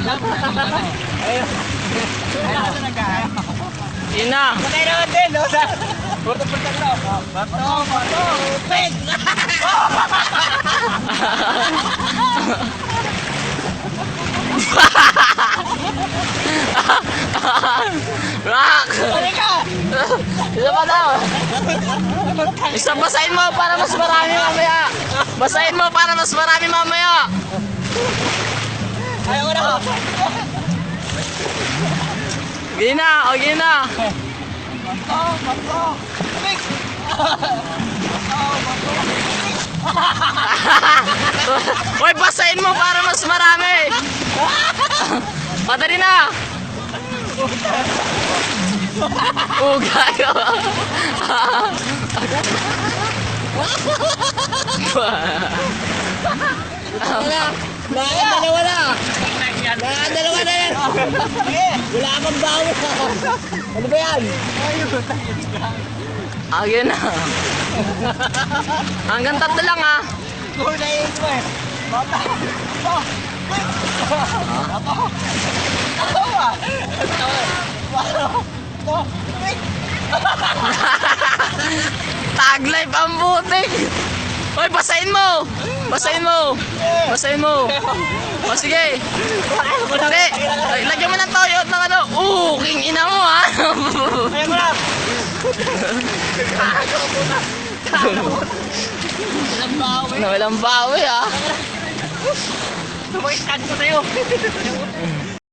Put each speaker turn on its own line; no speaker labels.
Ayun. Ayun na nagkain.
Yun na.
Patay naman din, no? Purto-purto na. Bato. Pig!
Rock!
Pari ka!
Isa pa daw. Isa basahin mo para mas marami mamaya. Basahin mo para mas marami mamaya.
Ayaw ko na.
Gina, o gina.
Bato. Pig!
Hoy, basahin mo para mas marami. Padali na. Gago.
Nakakadalawa na. Nakakadalawa na yan. Wala akong bawi. Ano ba yan?
Ayun na. Hanggang 3 lang ha.
Kunayin ko eh. Bata.
Tag life ang butik. Hoy, basahin mo. Basahin mo. Basahin mo. O sige. Hindi. Lagyan mo ng toyo at ng ano. King ina mo ha.
Ayaw mo na.
Walang bawi ha.
Tumagistan ko sa'yo.